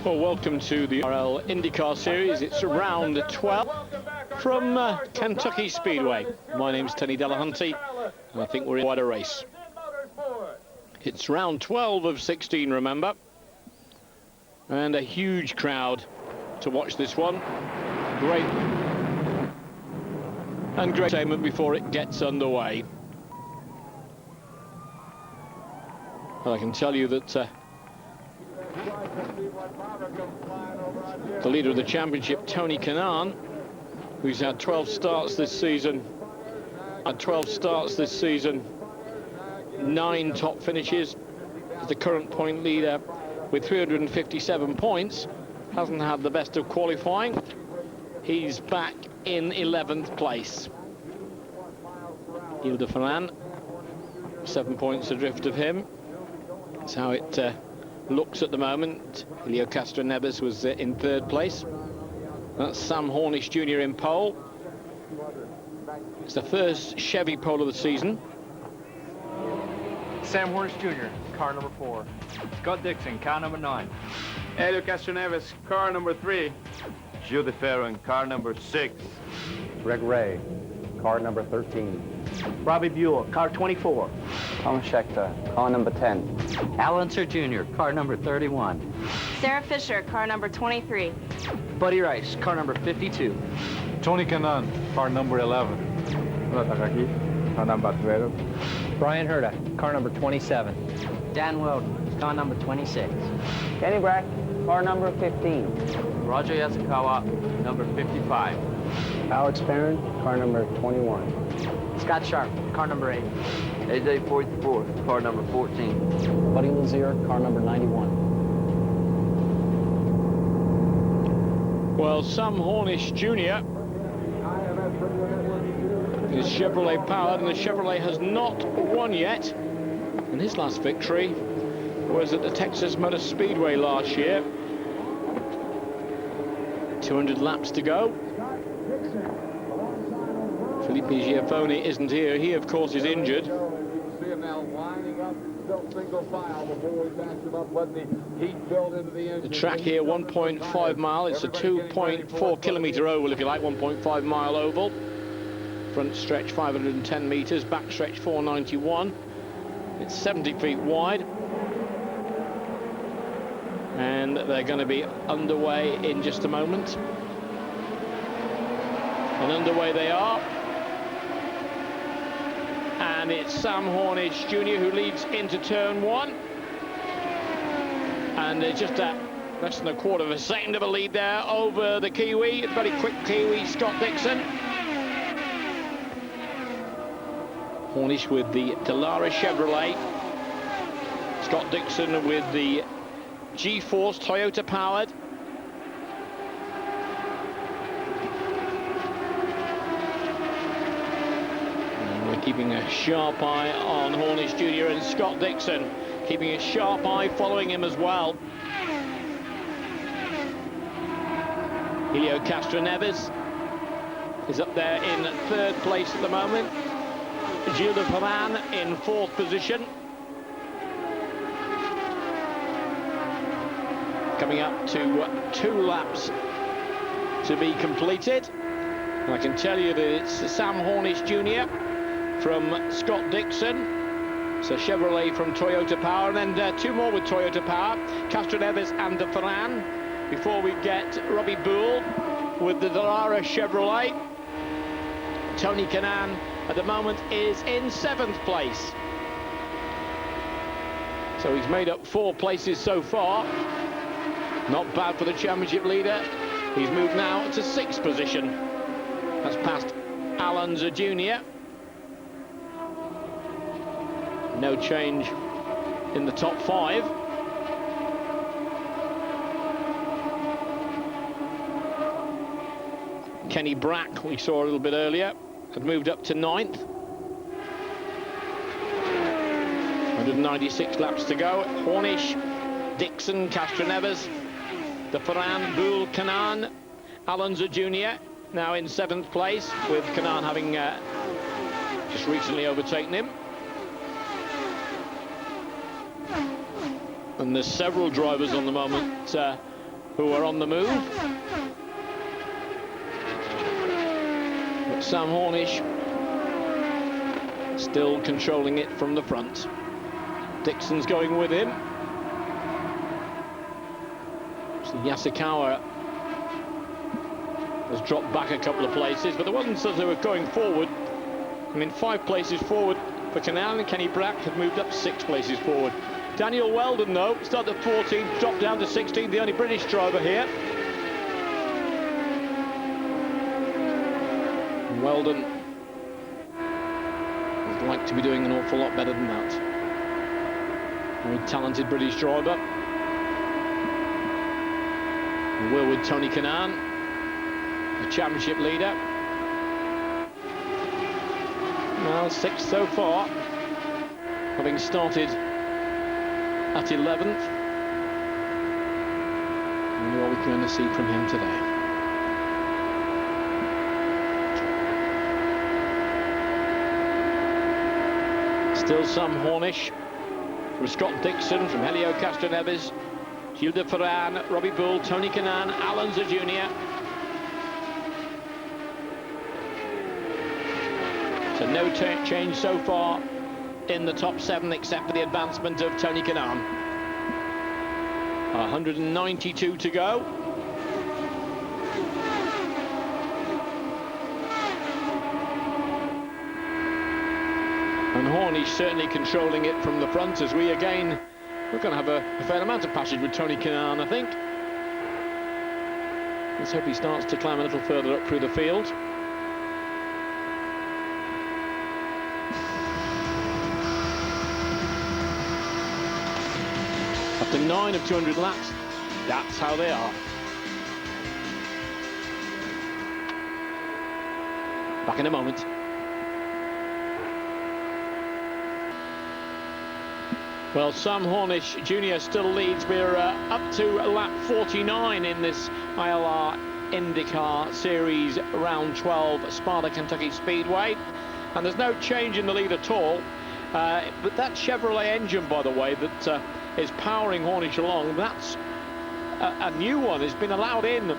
Well, welcome to the RL Indy Car Series. It's round 12 from Kentucky Speedway. My name's Tony Delahunty, and I think we're in quite a race. It's round 12 of 16, remember, and a huge crowd to watch this one. Great entertainment before it gets underway. And I can tell you that the leader of the championship, Tony Kanaan, who's had 12 starts this season, 9 top finishes, is the current point leader with 357 points, hasn't had the best of qualifying. He's back in 11th place. Gilles de Ferran, 7 points adrift of him. That's how it looks at the moment. Helio Castroneves was in 3rd place. That's Sam Hornish Jr. in pole. It's the first Chevy pole of the season. Sam Hornish Jr., car number 4. Scott Dixon, car number 9. Helio Castroneves, car number 3. Gilles de Ferran, car number 6. Greg Ray, car number 13. Robbie Buell, car 24. Thomas Schechter, car number 10. Alan Sir Jr., car number 31. Sarah Fisher, car number 23. Buddy Rice, car number 52. Tony Kanaan, car number 11. Car number 12. Brian Herta, car number 27. Dan Weldon, car number 26. Kenny Brack, car number 15. Roger Yasukawa, number 55. Alex Barron, car number 21. Scott Sharp, car number 8. AJ 44, car number 14. Buddy Lazier, car number 91. Well, Sam Hornish Jr. is Chevrolet powered, and the Chevrolet has not won yet. And his last victory was at the Texas Motor Speedway last year. 200 laps to go. Felipe Giafone isn't here. He, of course, is injured. The track here, 1.5 mile. It's a 2.4 kilometre oval, if you like, 1.5 mile oval. Front stretch 510 metres, back stretch 491. It's 70 feet wide. And they're going to be underway in just a moment. And underway they are. And it's Sam Hornish Jr. who leads into turn 1. And there's just less than a quarter of a second of a lead there over the Kiwi. A very quick Kiwi, Scott Dixon. Hornish with the Dallara Chevrolet. Scott Dixon with the G-Force Toyota powered. And we're keeping a sharp eye on Hornish Jr. and Scott Dixon, keeping a sharp eye following him as well. Helio Castroneves is up there in 3rd place at the moment. Gilles de Ferran in 4th position. Coming up to 2 laps to be completed. And I can tell you that it's Sam Hornish Jr. from Scott Dixon. So Chevrolet from Toyota Power, and then 2 more with Toyota Power, Castroneves and de Ferran, before we get Robbie Buell with the Dallara Chevrolet. Tony Kanaan at the moment is in 7th place. So he's made up 4 places so far. Not bad for the championship leader. He's moved now to 6th position. That's past Alan Sir Jr. No change in the top 5. Kenny Brack, we saw a little bit earlier, had moved up to 9th. 196 laps to go. Hornish, Dixon, Castroneves, de Ferran, Buell, Kanaan, Alan Sir Jr. now in 7th place, with Kanaan having just recently overtaken him. And there's several drivers on the moment who are on the move. But Sam Hornish still controlling it from the front. Dixon's going with him. So Yasukawa has dropped back a couple of places, but it wasn't so they were going forward. I mean, 5 places forward for Canal, and Kenny Brack had moved up 6 places forward. Daniel Weldon, though, started at 14th, dropped down to 16th, the only British driver here. And Weldon would like to be doing an awful lot better than that. Very talented British driver. And we're with Tony Kanaan, the championship leader. Well, 6th so far, having started at 11th. And what we're going to see from him today. Still Sam Hornish, from Scott Dixon, from Helio Castroneves, Gilles de Ferran, Robbie Bull, Tony Kanaan, Alonso Jr. So no change so far in the top 7, except for the advancement of Tony Kanaan. 192 to go. And Hornish certainly controlling it from the front, as we're going to have a fair amount of passage with Tony Kanaan, I think. Let's hope he starts to climb a little further up through the field. After 9 of 200 laps, that's how they are. Back in a moment. Well, Sam Hornish Jr. still leads. We're up to lap 49 in this ILR Indy Car Series Round 12 Sparta, Kentucky Speedway. And there's no change in the lead at all. But that Chevrolet engine, by the way, that is powering Hornish along, that's a new one. It's been allowed in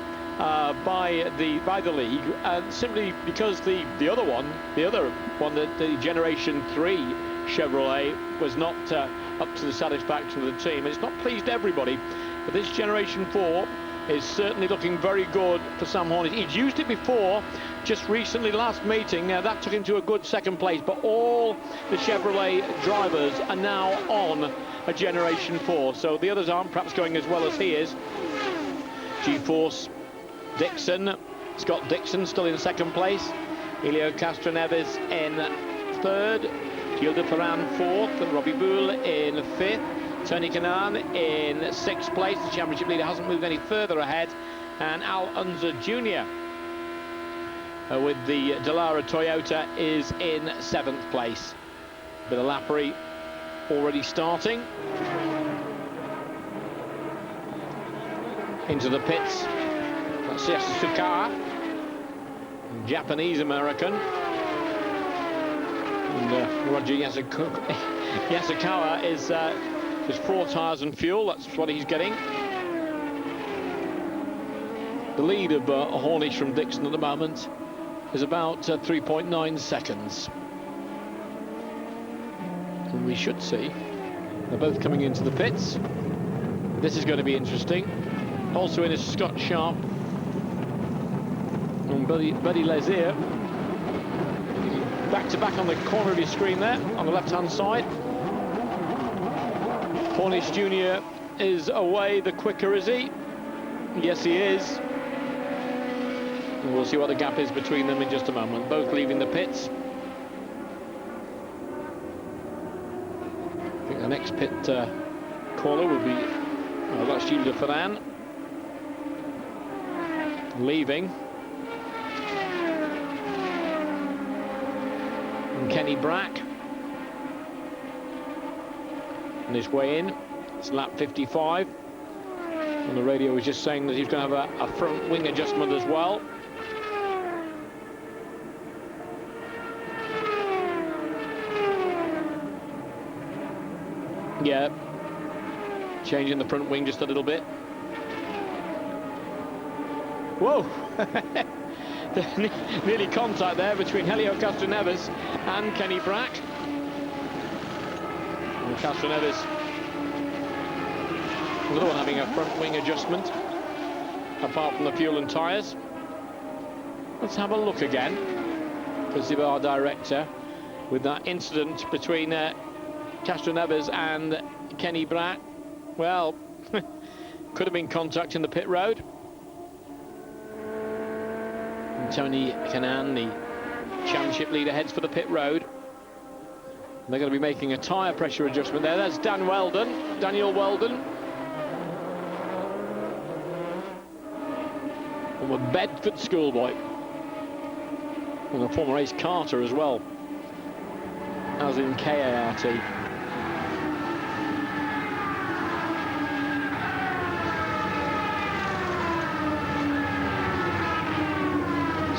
by the league simply because the other one, the Generation 3 Chevrolet, was not up to the satisfaction of the team. It's not pleased everybody, but this Generation 4 is certainly looking very good for Sam Hornish. He'd used it before, just recently, last meeting. That took him to a good 2nd place, but all the Chevrolet drivers are now on a Generation 4, so the others aren't perhaps going as well as he is. G-Force, Dixon, Scott Dixon still in 2nd place, Helio Castroneves in 3rd, Gilles de Ferran 4th, and Robbie Bull in 5th. Tony Kanaan in 6th place. The championship leader hasn't moved any further ahead. And Al Unser Jr. With the Dallara Toyota is in 7th place. Bit of lappery already starting. Into the pits. That's Yasukawa, Japanese-American. And Roger Yasukawa is just 4 tyres and fuel. That's what he's getting. The lead of Hornish from Dixon at the moment is about 3.9 seconds. And we should see they're both coming into the pits. This is going to be interesting. Also in is Scott Sharp and Buddy Lazier. Back to back on the corner of your screen there, on the left-hand side. Hornish Jr. is away the quicker, is he? Yes, he is. And we'll see what the gap is between them in just a moment. Both leaving the pits. I think the next pit caller will be, well, that's Gilles de Ferran. Leaving. And Kenny Brack. On his way in. It's lap 55. And the radio was just saying that he's going to have a front wing adjustment as well. Yeah, changing the front wing just a little bit. Whoa! Nearly contact there between Helio Castroneves and Kenny Brack. And Castroneves, another one having a front wing adjustment, apart from the fuel and tyres. Let's have a look again, because our director, with that incident between Castroneves and Kenny Brack. Well, could have been contact in the pit road. And Tony Kanaan, the championship leader, heads for the pit road. They're going to be making a tyre pressure adjustment there. That's Daniel Weldon. From a Bedford schoolboy. And a former Ace Carter as well, as in KART.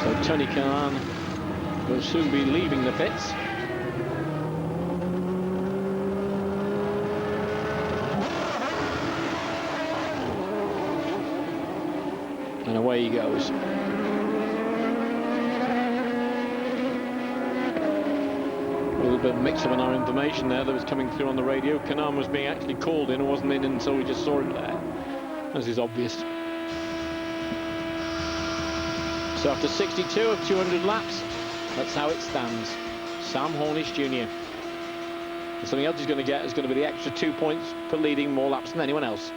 So Tony Kanaan will soon be leaving the pits. And away he goes. A little bit of mix-up in our information there that was coming through on the radio. Kanaan was being actually called in and wasn't in until we just saw him there, as is obvious. So after 62 of 200 laps, that's how it stands. Sam Hornish Jr. And something else he's going to get is going to be the extra 2 points for leading more laps than anyone else.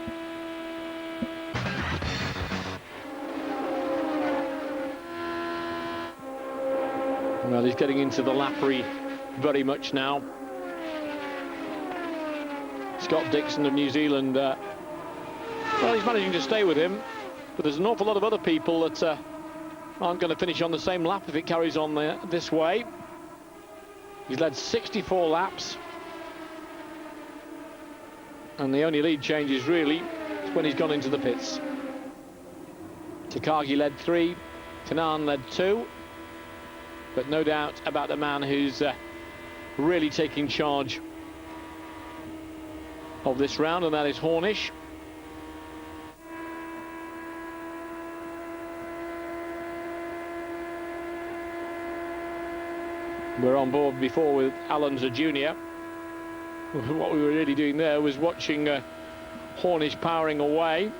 Well, he's getting into the lappery very much now. Scott Dixon of New Zealand, well, he's managing to stay with him, but there's an awful lot of other people that aren't going to finish on the same lap if it carries on this way. He's led 64 laps, and the only lead change is really when he's gone into the pits. Takagi led 3, Kanaan led 2. But no doubt about the man who's really taking charge of this round, and that is Hornish. We're on board before with Alonso Jr. What we were really doing there was watching Hornish powering away.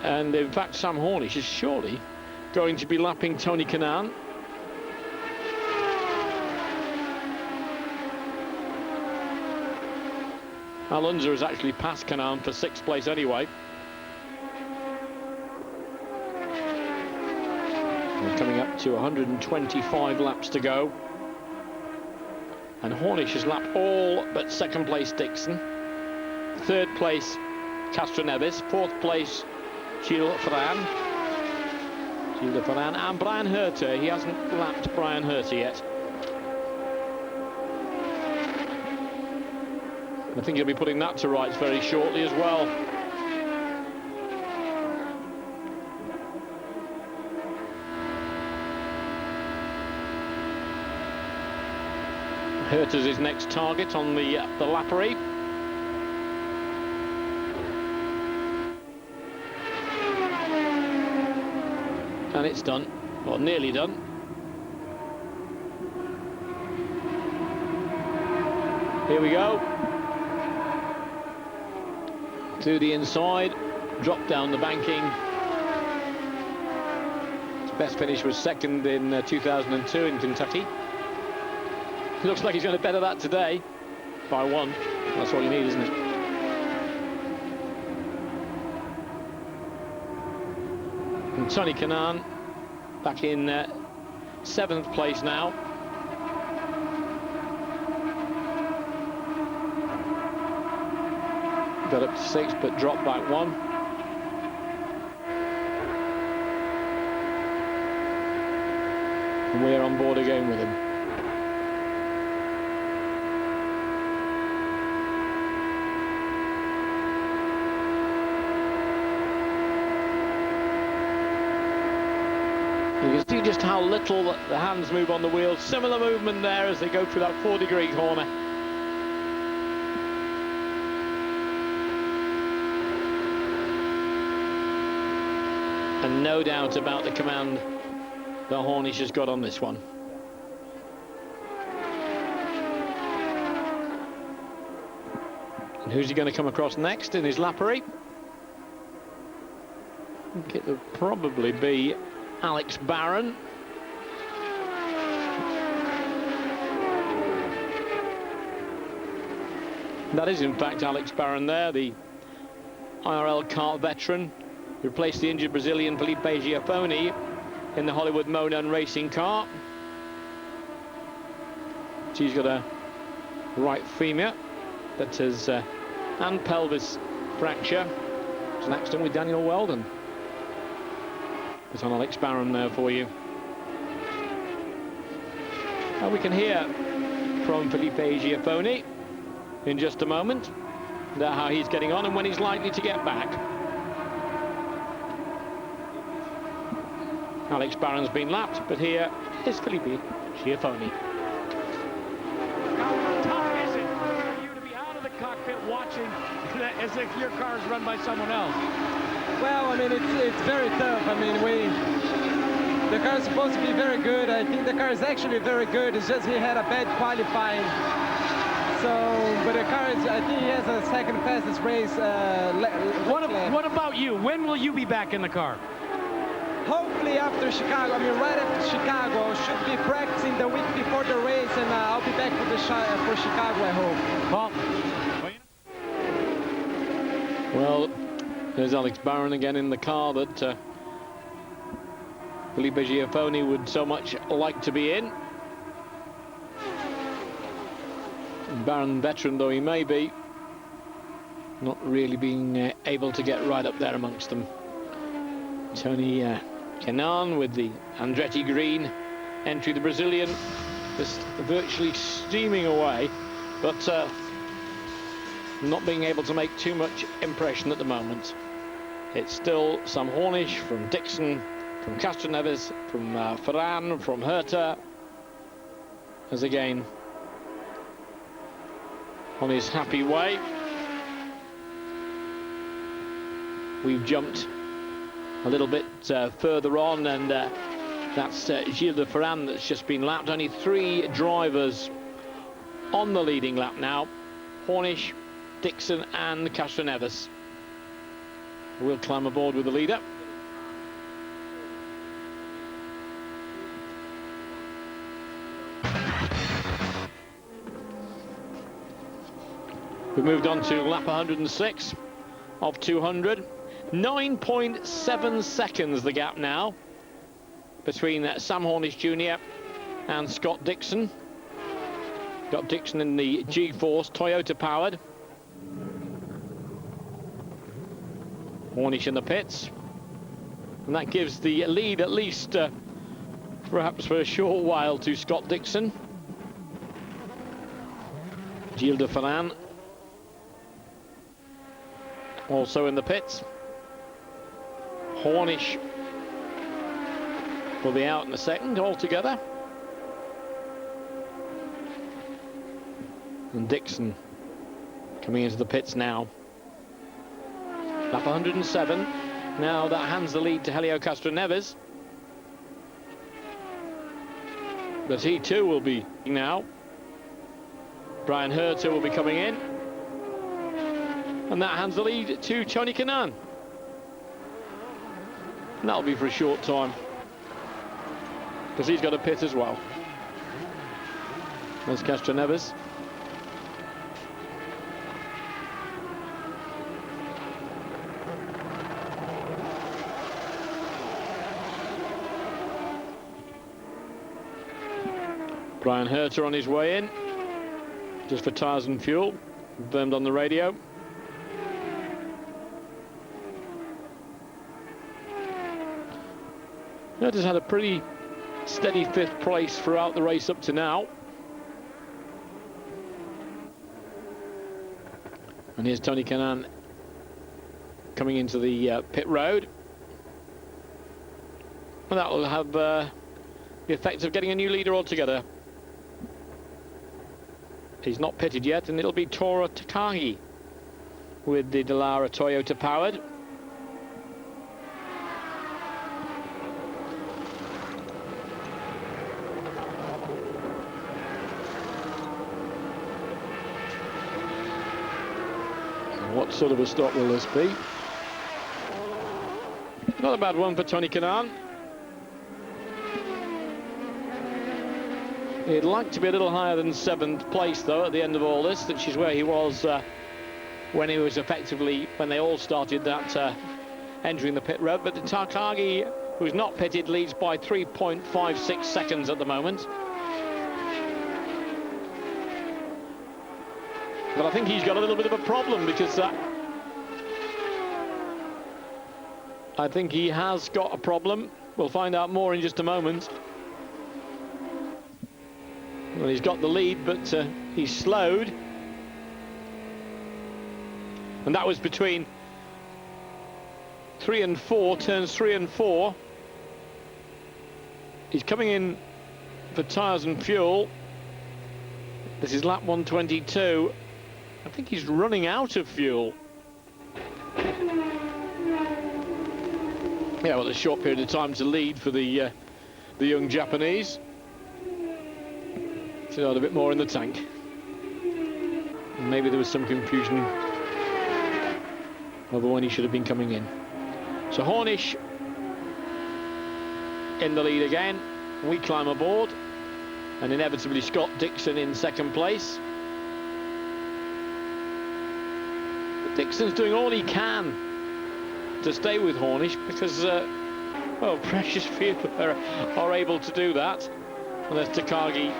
And in fact, Sam Hornish is surely going to be lapping Tony Kanaan. Alonso has actually passed Kanaan for 6th place anyway. We're coming up to 125 laps to go. And Hornish has lapped all but 2nd place Dixon. 3rd place Castroneves. 4th place Gilles Ferran and Brian Herter. He hasn't lapped Brian Herter yet. I think he'll be putting that to rights very shortly as well. Herter's his next target on the lappery. And it's done, or nearly done. Here we go. To the inside, drop down the banking. His best finish was 2nd in 2002 in Kentucky. Looks like he's going to better that today by 1. That's all you need, isn't it? And Tony Kanaan back in 7th place now. Got up to 6th, but dropped back 1. And we're on board again with him. You can see just how little the hands move on the wheels. Similar movement there as they go through that 4-degree corner. And no doubt about the command that Hornish has got on this one. And who's he going to come across next in his lappery? I think it will probably be Alex Barron. That is in fact Alex Barron there, the IRL kart veteran, who replaced the injured Brazilian Felipe Giaffoni in the Hollywood Monon racing car. She's got a right femur that has and pelvis fracture. It's an accident with Daniel Weldon. It's on Alex Barron there for you. We can hear from Felipe Giaffoni in just a moment how he's getting on and when he's likely to get back. Alex Barron's been lapped, but here is Felipe Giaffoni. How tough is it for you to be out of the cockpit watching as if your car is run by someone else? Well, I mean, it's very tough. I mean, the car is supposed to be very good. I think the car is actually very good. It's just he had a bad qualifying. So, but the car is, I think he has a second fastest race. What about you? When will you be back in the car? Hopefully after Chicago. I mean, right after Chicago. I should be practicing the week before the race, and I'll be back for Chicago, I hope. Well, there's Alex Barron again in the car that Felipe Giaffoni would so much like to be in. Barron, veteran though he may be, not really being able to get right up there amongst them. Tony Kenan with the Andretti green entry, the Brazilian just virtually steaming away, but not being able to make too much impression at the moment. It's still Sam Hornish from Dixon, from Castroneves, from Ferran, from Herta, as again on his happy way. We've jumped a little bit further on, and that's Gilles de Ferran that's just been lapped. Only 3 drivers on the leading lap now: Hornish, Dixon and Castroneves. We'll climb aboard with the leader. We've moved on to lap 106 of 200. 9.7 seconds the gap now between Sam Hornish Jr. and Scott Dixon. Got Dixon in the G-Force, Toyota powered. Hornish in the pits. And that gives the lead, at least perhaps for a short while, to Scott Dixon. Gilles de Ferran also in the pits. Hornish will be out in a second altogether. And Dixon coming into the pits now. Lap 107. Now that hands the lead to Helio Castroneves. But he too will be now. Brian Herta will be coming in. And that hands the lead to Tony Kanaan. And that'll be for a short time, because he's got a pit as well. There's Castroneves. Brian Herta on his way in, just for tyres and fuel, confirmed on the radio. Herta's had a pretty steady 5th place throughout the race up to now. And here's Tony Kanaan coming into the pit road. And that will have the effect of getting a new leader altogether. He's not pitted yet, and it'll be Tora Takagi with the Dallara Toyota powered. What sort of a stop will this be? Not a bad one for Tony Kanaan. He'd like to be a little higher than 7th place, though, at the end of all this, which is where he was when he was effectively, when they all started that entering the pit road. But Takagi, who's not pitted, leads by 3.56 seconds at the moment. But I think he's got a little bit of a problem, because I think he has got a problem. We'll find out more in just a moment. Well, he's got the lead, but he's slowed. And that was between 3 and 4, turns 3 and 4. He's coming in for tyres and fuel. This is lap 122. I think he's running out of fuel. Yeah, well, a short period of time to lead for the young Japanese. Still had a bit more in the tank. Maybe there was some confusion over when he should have been coming in. So Hornish in the lead again. We climb aboard, and inevitably Scott Dixon in 2nd place. But Dixon's doing all he can to stay with Hornish, because well, precious few are able to do that, unless Takagi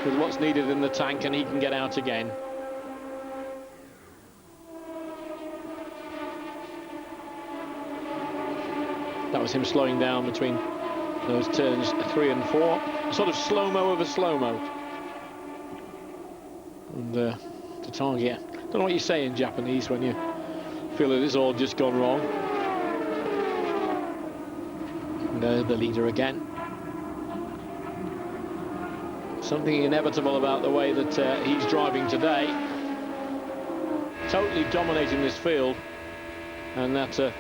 with what's needed in the tank and he can get out again. That was him slowing down between those turns 3 and 4, sort of slow-mo of a slow-mo. And Takagi, I don't know what you say in Japanese when you feel that it's all just gone wrong. And the leader again. Something inevitable about the way that he's driving today. Totally dominating this field. And that's a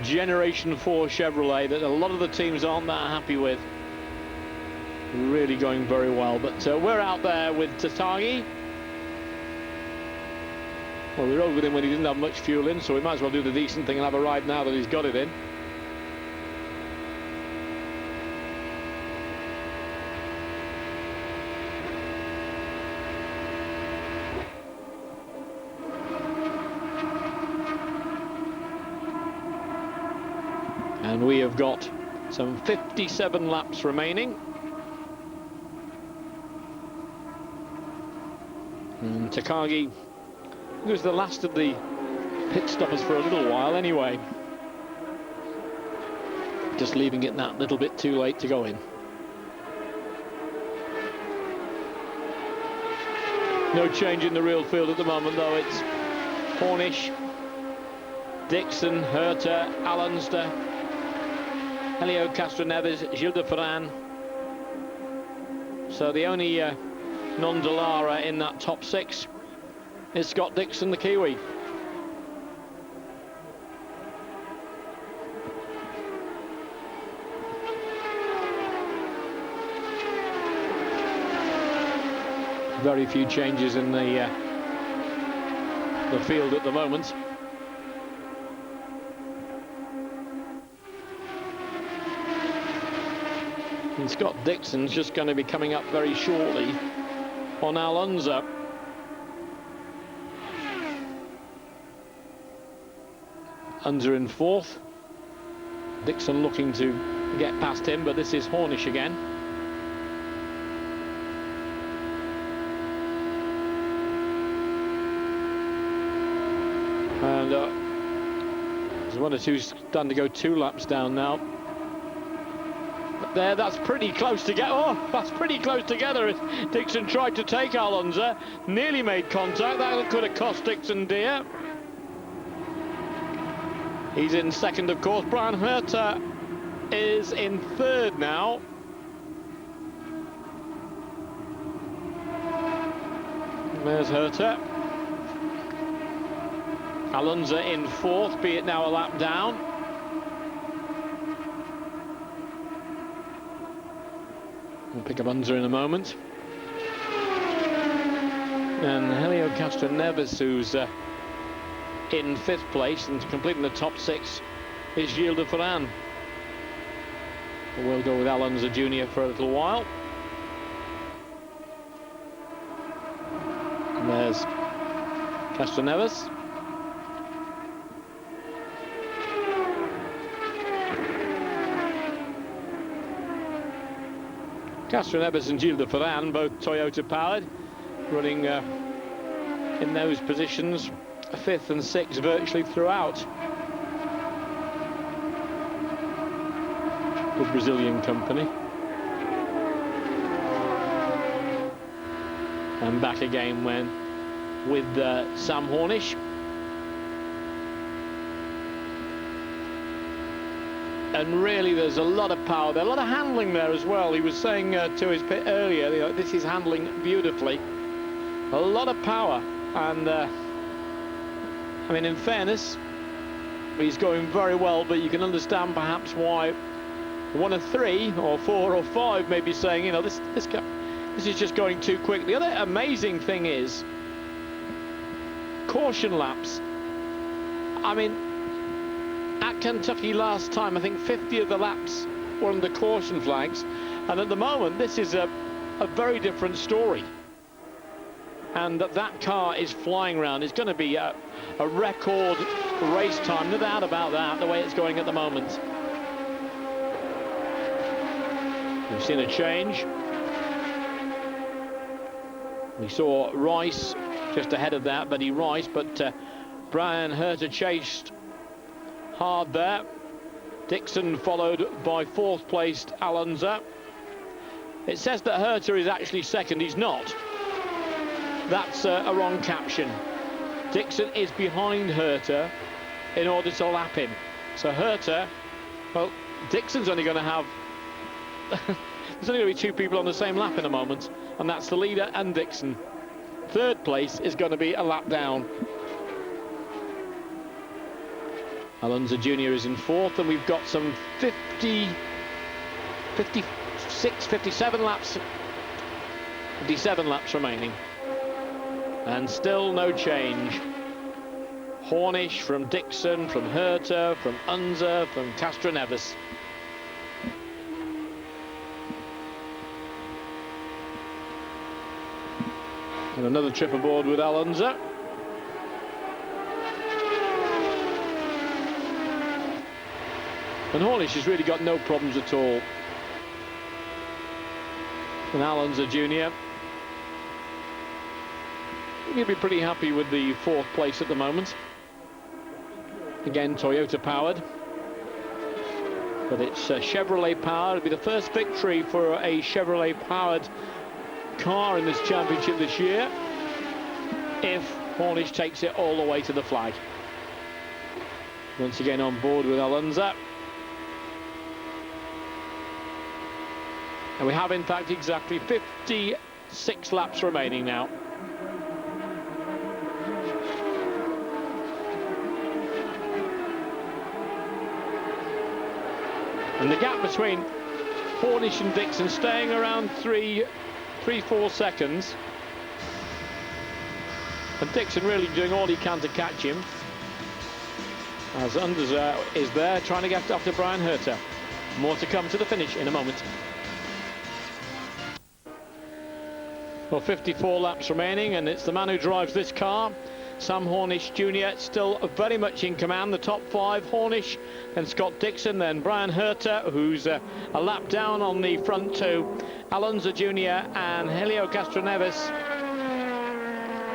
Generation 4 Chevrolet that a lot of the teams aren't that happy with. Really going very well. But we're out there with Takagi. Well, we rode with him when he didn't have much fuel in, so we might as well do the decent thing and have a ride now that he's got it in. And we have got some 57 laps remaining. And Takagi was the last of the pit stoppers for a little while anyway. Just leaving it that little bit too late to go in. No change in the real field at the moment, though. It's Hornish, Dixon, Herta, Alunster, Helio Castroneves, Gilles de Ferran. So the only non-Dallara in that top 6 is Scott Dixon, the Kiwi. Very few changes in the field at the moment. And Scott Dixon's just going to be coming up very shortly on Alonso. Under in 4th. Dixon looking to get past him, but this is Hornish again. And there's 1 or 2 starting to go 2 laps down now. There, that's pretty close together. Oh, that's pretty close together. Dixon tried to take Alonso, nearly made contact. That could have cost Dixon dear. He's in 2nd, of course. Brian Herta is in 3rd now. There's Herta. Alonso in 4th, be it now a lap down. We'll pick up Unser in a moment. And Helio Castroneves, who's in 5th place and completing the top 6, is Gilles de Ferran. We'll go with Alonso Jr. for a little while. And there's Castroneves. Castroneves and Gilles de Ferran, both Toyota powered, running in those positions, 5th and 6th virtually throughout. Good Brazilian company. And back again with Sam Hornish. And really there's a lot of power there, a lot of handling there as well. He was saying to his pit earlier, you know, this is handling beautifully. A lot of power, and I mean, in fairness, he's going very well, but you can understand perhaps why 1 of 3 or 4 or 5 may be saying, you know, this is just going too quick. The other amazing thing is caution laps. I mean, at Kentucky last time, I think 50 of the laps were under caution flags, and at the moment this is a very different story. And that car is flying around. It's going to be a record race time, no doubt about that, the way it's going at the moment. We've seen a change. We saw Rice just ahead of that, Buddy Rice, but Brian Herter chased hard there. Dixon followed by 4th placed Alonso. It says that Herter is actually 2nd. He's not. That's a wrong caption. Dixon is behind Herter in order to lap him. So Herter, well, Dixon's only going to have there's only going to be 2 people on the same lap in a moment, and that's the leader and Dixon. 3rd place is going to be a lap down. Alonso Jr. is in 4th, and we've got some 57 laps remaining. And still no change. Hornish from Dixon, from Herter, from Unser, from Castroneves. And another trip aboard with Alonso. And Hornish has really got no problems at all. And Alonso Jr. He'll be pretty happy with the 4th place at the moment. Again, Toyota powered. But it's Chevrolet powered. It'll be the first victory for a Chevrolet powered car in this championship this year, if Hornish takes it all the way to the flag. Once again on board with Alonso. And we have in fact exactly 56 laps remaining now. And the gap between Hornish and Dixon staying around 3-4 seconds. And Dixon really doing all he can to catch him, as Anders is there trying to get after Brian Herter. More to come to the finish in a moment. Well, 54 laps remaining, and it's the man who drives this car, Sam Hornish Jr., still very much in command. The top 5, Hornish, then Scott Dixon, then Brian Herter, who's a lap down on the front 2, Alonso Jr. and Helio Castroneves.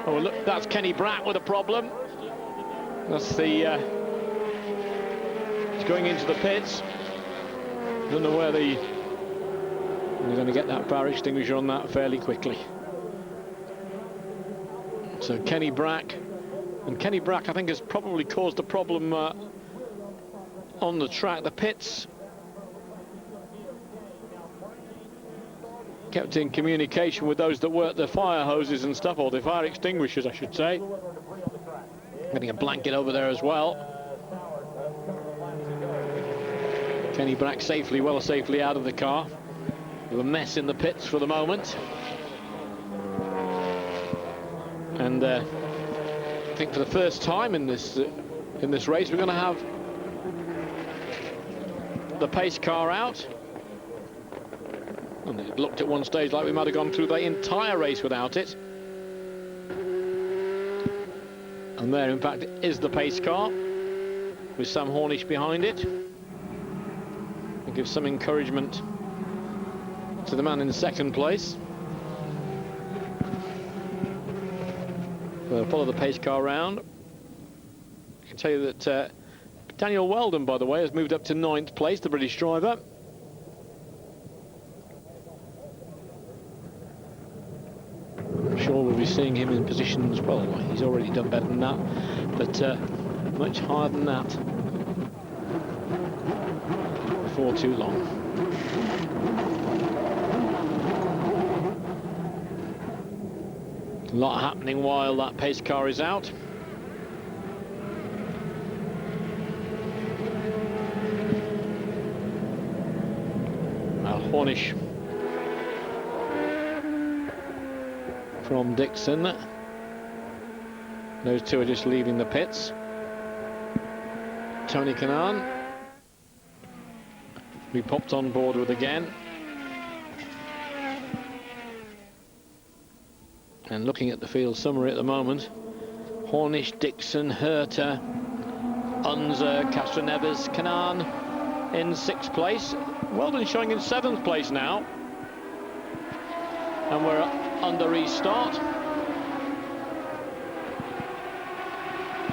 Oh, look, that's Kenny Brack with a problem. That's the he's going into the pits. Don't know where they're going to get that fire extinguisher on that fairly quickly. So Kenny Brack, and Kenny Brack I think has probably caused a problem on the track. The pits kept in communication with those that work the fire hoses and stuff, or the fire extinguishers I should say. Getting a blanket over there as well. Kenny Brack well safely out of the car. A mess in the pits for the moment. And I think for the first time in this race, we're going to have the pace car out. And it looked at one stage like we might have gone through the entire race without it. And there, in fact, is the pace car with Sam Hornish behind it. It gives some encouragement to the man in second place. We'll follow the pace car round. I can tell you that Daniel Weldon, by the way, has moved up to 9th place, the British driver. I'm sure we'll be seeing him in positions, well, he's already done better than that, but much higher than that before too long. A lot happening while that pace car is out. Now Hornish from Dixon. Those two are just leaving the pits. Tony Kanaan, we popped on board with again. And looking at the field summary at the moment, Hornish, Dixon, Herter, Unser, Castroneves, Kanaan in 6th place. Weldon showing in 7th place now. And we're under restart.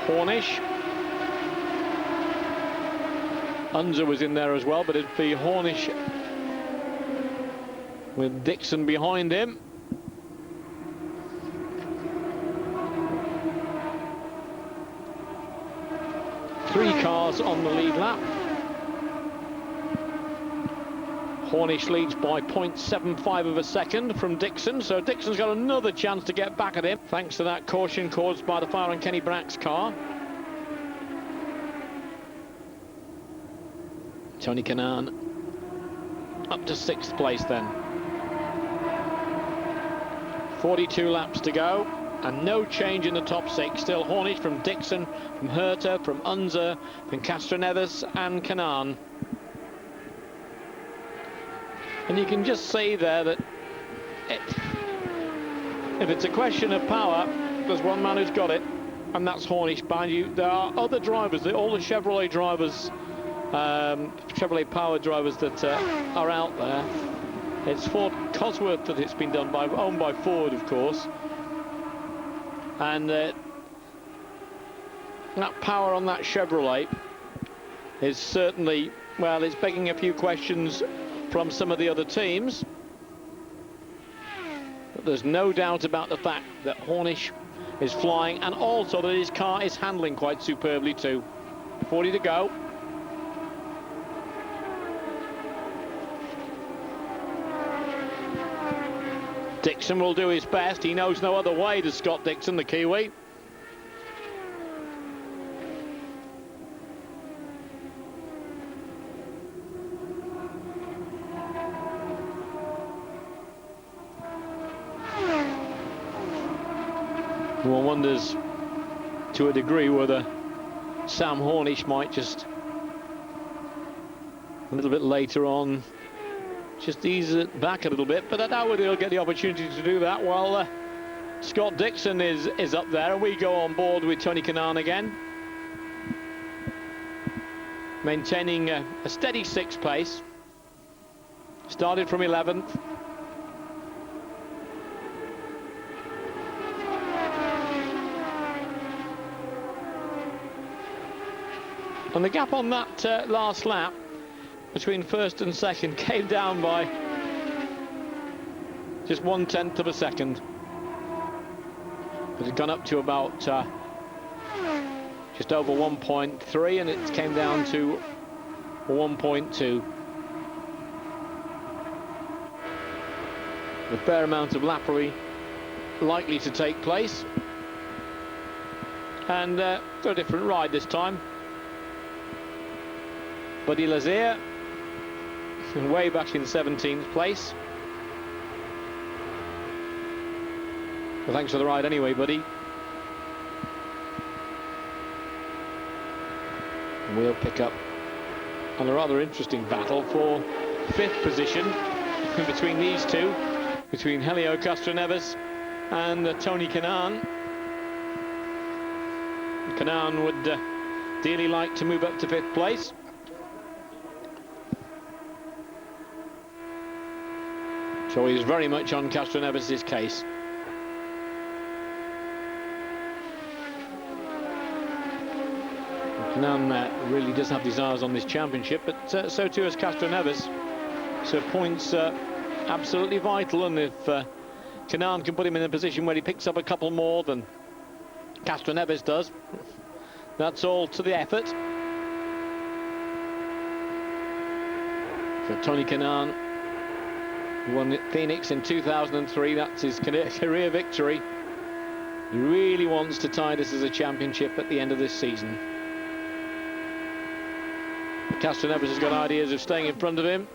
Hornish. Unser was in there as well, but it'd be Hornish with Dixon behind him. Three cars on the lead lap. Hornish leads by 0.75 of a second from Dixon, so Dixon's got another chance to get back at him, thanks to that caution caused by the fire on Kenny Brack's car. Tony Kanaan up to 6th place then. 42 laps to go. And no change in the top 6. Still Hornish from Dixon, from Herter, from Unser, from Castroneves and Kanaan. And you can just see there that if it's a question of power, there's one man who's got it, and that's Hornish behind you. There are other drivers, all the Chevrolet drivers, Chevrolet power drivers that are out there. It's Ford Cosworth that it's been done by, owned by Ford, of course. And that power on that Chevrolet is certainly, well, it's begging a few questions from some of the other teams. But there's no doubt about the fact that Hornish is flying, and also that his car is handling quite superbly too. 40 to go. Dixon will do his best. He knows no other way, to Scott Dixon, the Kiwi. One wonders, to a degree, whether Sam Hornish might just, a little bit later on, just ease it back a little bit, but I doubt he'll get the opportunity to do that while Scott Dixon is up there, and we go on board with Tony Kanaan again, maintaining a steady 6th pace. Started from 11th. And the gap on that last lap between 1st and 2nd came down by just 1/10 of a second. It had gone up to about just over 1.3, and it came down to 1.2. A fair amount of lappery likely to take place, and got a different ride this time. Buddy Lazier, way back in 17th place. Well, thanks for the ride anyway, buddy. And we'll pick up on a rather interesting battle for 5th position between these two, between Helio Castroneves and Tony Kanaan. Kanaan would dearly like to move up to 5th place. So he's very much on Castroneves' case. Kanaan really does have desires on this championship, but so too has Castroneves. So points absolutely vital, and if Kanaan can put him in a position where he picks up a couple more than Castroneves does, that's all to the effort. So Tony Kanaan won at Phoenix in 2003. That's his career victory. He really wants to tie this as a championship at the end of this season. Castroneves has got ideas of staying in front of him.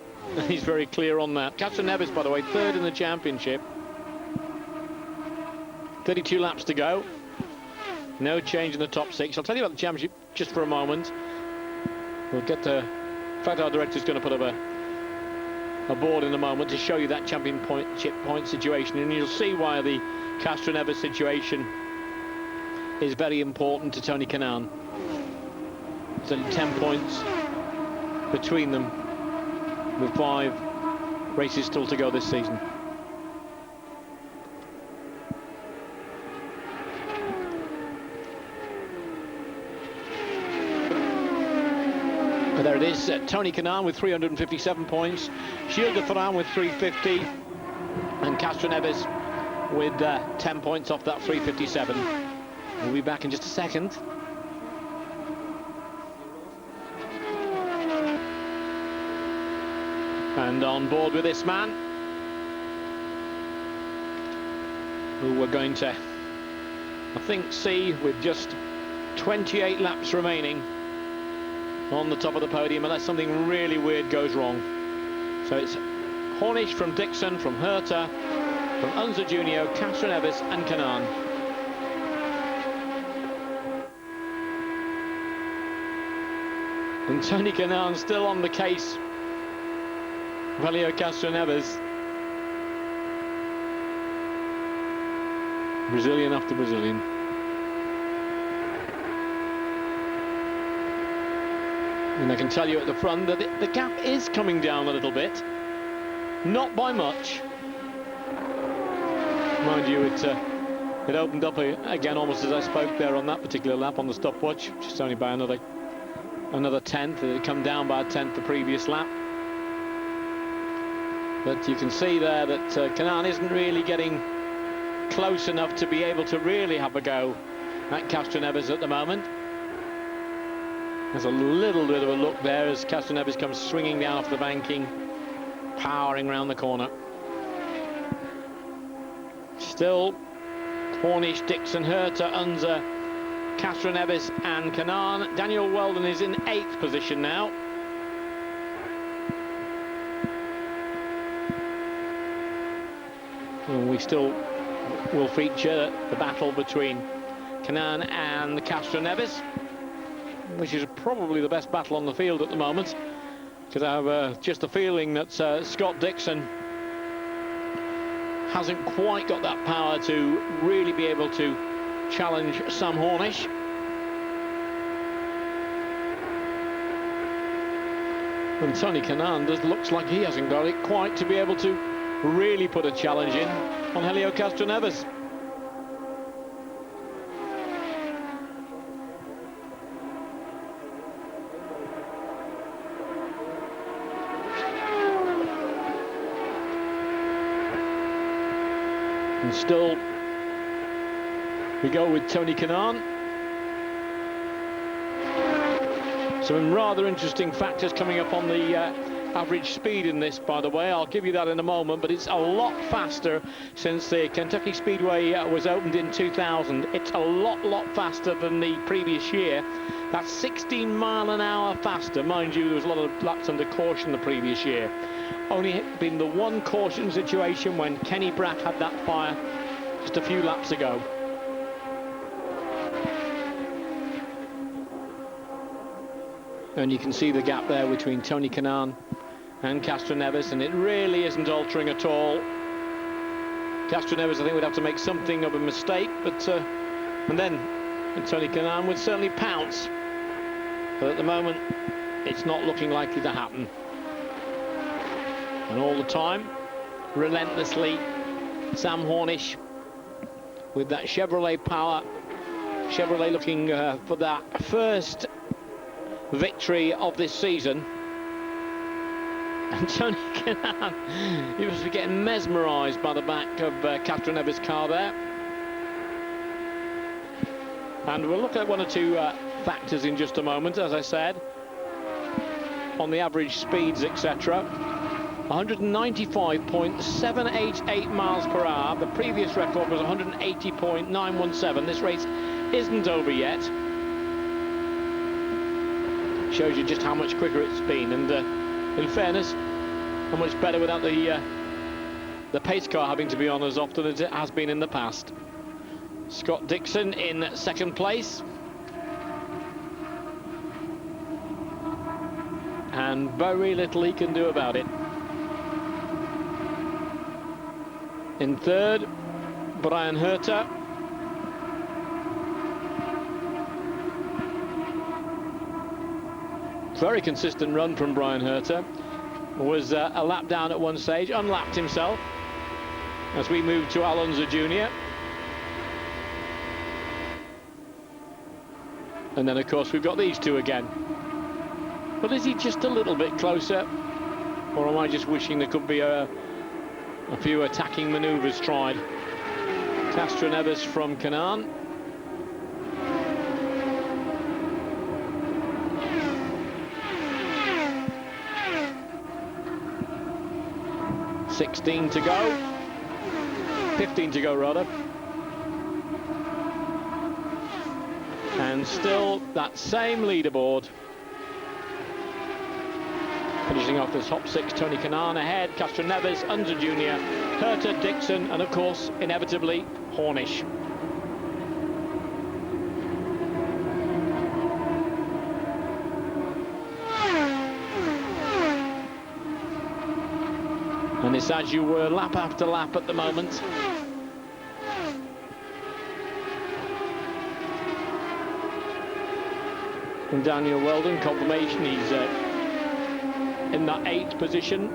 He's very clear on that. Castroneves, by the way, 3rd in the championship. 32 laps to go. No change in the top 6. I'll tell you about the championship just for a moment. We'll get to... In fact, our director's going to put up a board in a moment to show you that championship point situation, and you'll see why the Castroneves situation is very important to Tony Kanaan. There's only 10 points between them, with 5 races still to go this season. There it is, Tony Kanaan with 357 points, Gilles de Ferran with 350, and Castroneves with 10 points off that 357. We'll be back in just a second. And on board with this man, who we're going to, I think, see with just 28 laps remaining on the top of the podium, unless something really weird goes wrong. So it's Hornish from Dixon, from Herta, from Unser Junior, Castroneves and Kanaan. And Tony Kanaan still on the case. Helio Castroneves. Brazilian after Brazilian. And I can tell you at the front that the gap is coming down a little bit. Not by much. Mind you, it opened up again almost as I spoke there on that particular lap on the stopwatch, just only by another tenth. It had come down by a tenth the previous lap. But you can see there that Kanaan isn't really getting close enough to be able to really have a go at Castroneves at the moment. There's a little bit of a look there as Castroneves comes swinging down off the banking, powering round the corner. Still, Hornish, Dixon, Herta, Unser, Castroneves and Kanaan. Daniel Weldon is in 8th position now. And we still will feature the battle between Kanaan and Castroneves, which is probably the best battle on the field at the moment, because I have just a feeling that Scott Dixon hasn't quite got that power to really be able to challenge Sam Hornish. And Tony Kanaan looks like he hasn't got it quite to be able to really put a challenge in on Helio Castroneves. And still, we go with Tony Kanaan. Some rather interesting factors coming up on the average speed in this, by the way. I'll give you that in a moment, but it's a lot faster since the Kentucky Speedway was opened in 2000. It's a lot faster than the previous year. That's 16 mile an hour faster. Mind you, there was a lot of laps under caution the previous year. Only been the one caution situation when Kenny Brack had that fire just a few laps ago. And you can see the gap there between Tony Kanaan and Castroneves, and it really isn't altering at all. Castroneves, I think, would have to make something of a mistake, but and then Tony Kanaan would certainly pounce. But at the moment, it's not looking likely to happen. And all the time, relentlessly, Sam Hornish with that Chevrolet power. Chevrolet looking for that first victory of this season. And Tony Kanaan, he must be getting mesmerised by the back of Castroneves' car there. And we'll look at one or two factors in just a moment, as I said, on the average speeds, etc. 195.788 miles per hour. The previous record was 180.917. This race isn't over yet. Shows you just how much quicker it's been, and in fairness, how much better without the pace car having to be on as often as it has been in the past. Scott Dixon in second place. And very little he can do about it. In third, Brian Herta. Very consistent run from Brian Herta. Was a lap down at one stage, unlapped himself as we move to Alonso Jr. And then, of course, we've got these two again. But is he just a little bit closer? Or am I just wishing there could be a few attacking manoeuvres tried? Castroneves from Kanaan. $16 to go. 15 to go, rather. And still that same leaderboard. Finishing off the top six, Tony Kanaan ahead, Castroneves, Unser Jr., Herta, Dixon, and of course, inevitably, Hornish. And it's as you were, lap after lap at the moment. And Daniel Weldon, confirmation, he's in that 8th position.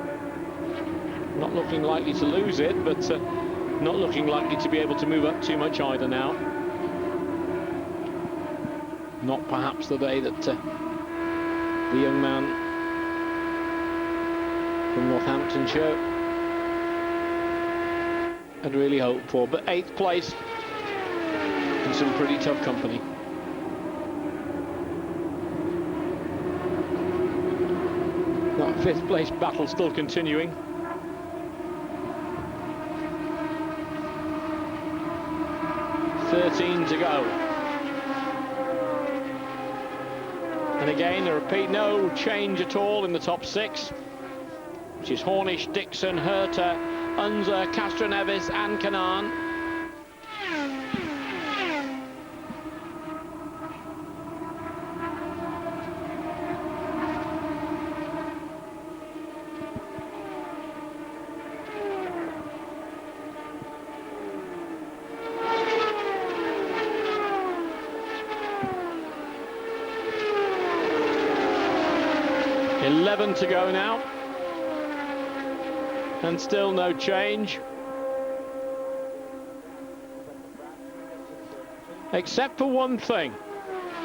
Not looking likely to lose it, but not looking likely to be able to move up too much either now. Not perhaps the day that the young man from Northamptonshire had really hoped for, but 8th place in some pretty tough company. That 5th place battle still continuing. $13 to go. And again, I repeat, no change at all in the top 6, which is Hornish, Dixon, Herta, Unser, Castroneves and Kanaan. To go now, and still no change, except for one thing.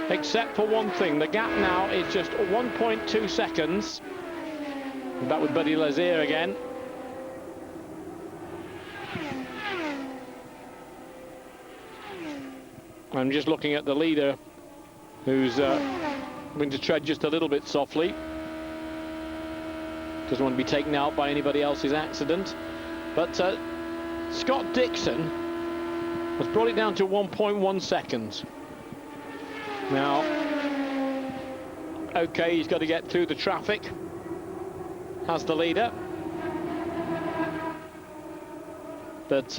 The gap now is just 1.2 seconds. Back with Buddy Lazier again. I'm just looking at the leader, who's going to tread just a little bit softly. Doesn't want to be taken out by anybody else's accident. But Scott Dixon has brought it down to 1.1 seconds. Now, okay, he's got to get through the traffic as the leader. But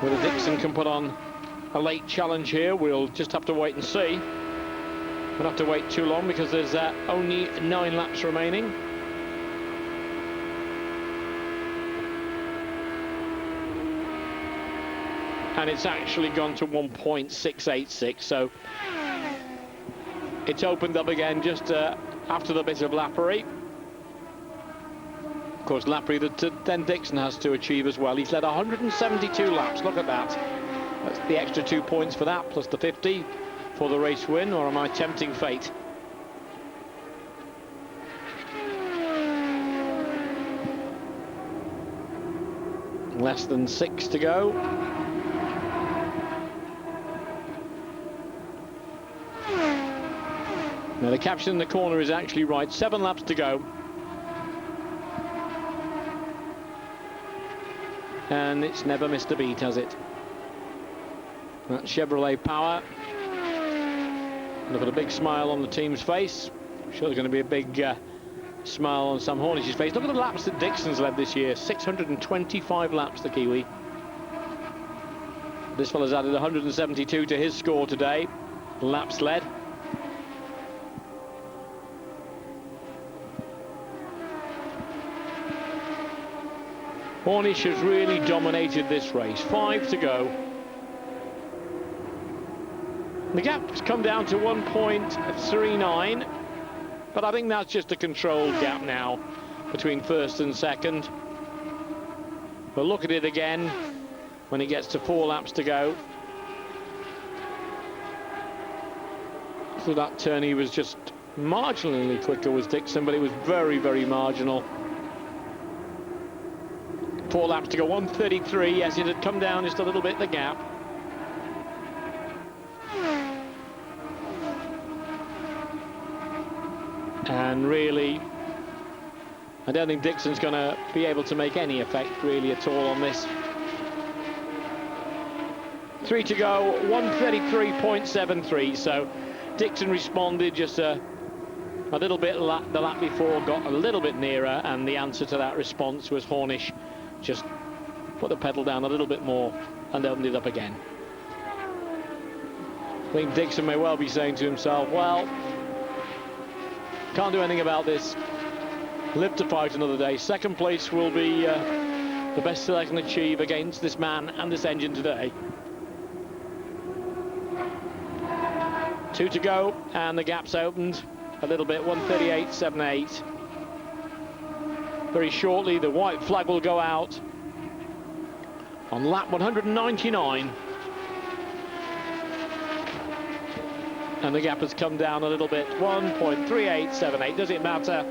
whether Dixon can put on a late challenge here, we'll just have to wait and see. We'll have to wait too long because there's only 9 laps remaining. And it's actually gone to 1.686, so it's opened up again just after the bit of lappery. Of course, lappery that then Dixon has to achieve as well. He's led 172 laps. Look at that. That's the extra 2 points for that, plus the 50 for the race win, or am I tempting fate? Less than 6 to go. Now the caption in the corner is actually right. 7 laps to go. And it's never missed a beat, has it? That Chevrolet power. Look at a big smile on the team's face. I'm sure there's going to be a big smile on Sam Hornish's face. Look at the laps that Dixon's led this year. 625 laps, the Kiwi. This fella's added 172 to his score today. Laps led. Hornish has really dominated this race. 5 to go. The gap's come down to 1.39, but I think that's just a controlled gap now between first and second. We'll look at it again when it gets to 4 laps to go. So that turn he was just marginally quicker was Dixon, but it was very, very marginal. 4 laps to go, 1:33. Yes, it had come down just a little bit, the gap. And really, I don't think Dixon's going to be able to make any effect really at all on this. 3 to go, 1:33.73. So Dixon responded just a little bit. The lap before got a little bit nearer, and the answer to that response was Hornish just put the pedal down a little bit more and opened it up again. I think Dixon may well be saying to himself, well, can't do anything about this. Live to fight another day. Second place will be the best that I can achieve against this man and this engine today. 2 to go, and the gap's opened a little bit, 1:38.78. Very shortly, the white flag will go out on lap 199. And the gap has come down a little bit, 1.3878. Does it matter?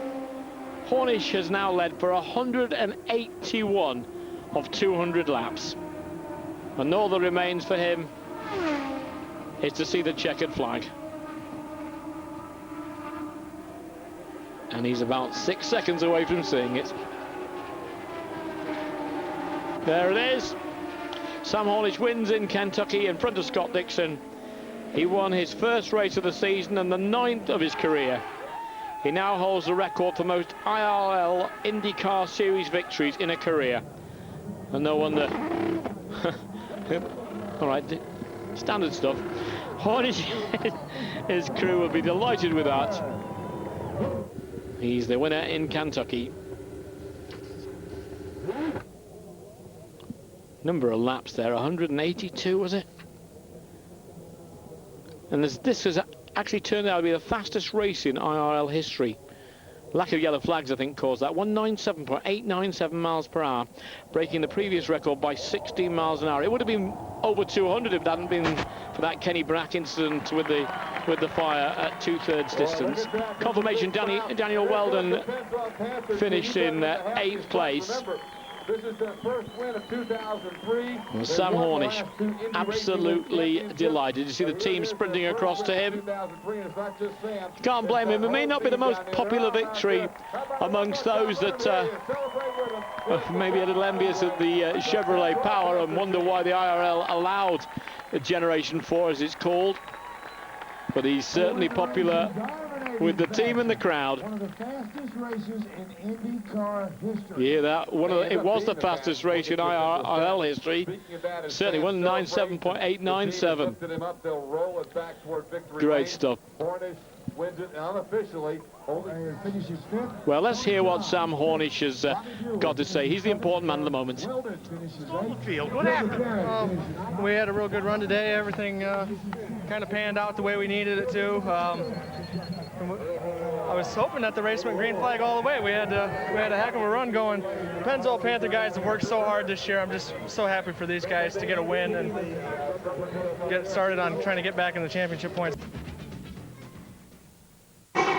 Hornish has now led for 181 of 200 laps. And all that remains for him is to see the checkered flag. And he's about 6 seconds away from seeing it. There it is. Sam Hornish wins in Kentucky in front of Scott Dixon. He won his first race of the season and the 9th of his career. He now holds the record for most IRL Indy Car Series victories in a career. And no wonder. All right, standard stuff. Hornish, his crew will be delighted with that. He's the winner in Kentucky. Number of laps there, 182 was it? And this has actually turned out to be the fastest race in IRL history. Lack of yellow flags, I think, caused that. 197.897 miles per hour, breaking the previous record by 16 miles an hour. It would have been over 200 if it hadn't been for that Kenny Brack incident with the fire at 2/3 distance. Confirmation, Daniel Weldon finished in 8th place. This is their first win of 2003. And Sam Hornish, absolutely delighted. You see the team sprinting across to him. Can't blame him. It may not be the most popular victory amongst those that maybe a little envious of the Chevrolet power and wonder why the IRL allowed Generation 4, as it's called. But he's certainly popular with the team and the crowd. One of the fastest races in Indy Car history. Yeah, it was the fastest race in IRL history. Certainly 197.897. Great stuff. wins it unofficially. Finishes fifth. Well, let's hear what Sam Hornish has got to say. He's the important man at the moment. Finishes eighth. Field, what happened? We had a real good run today. Everything kind of panned out the way we needed it to. I was hoping that the race went green flag all the way. We had a heck of a run going. The Pennzoil Panther guys have worked so hard this year. I'm just so happy for these guys to get a win and get started on trying to get back in the championship points.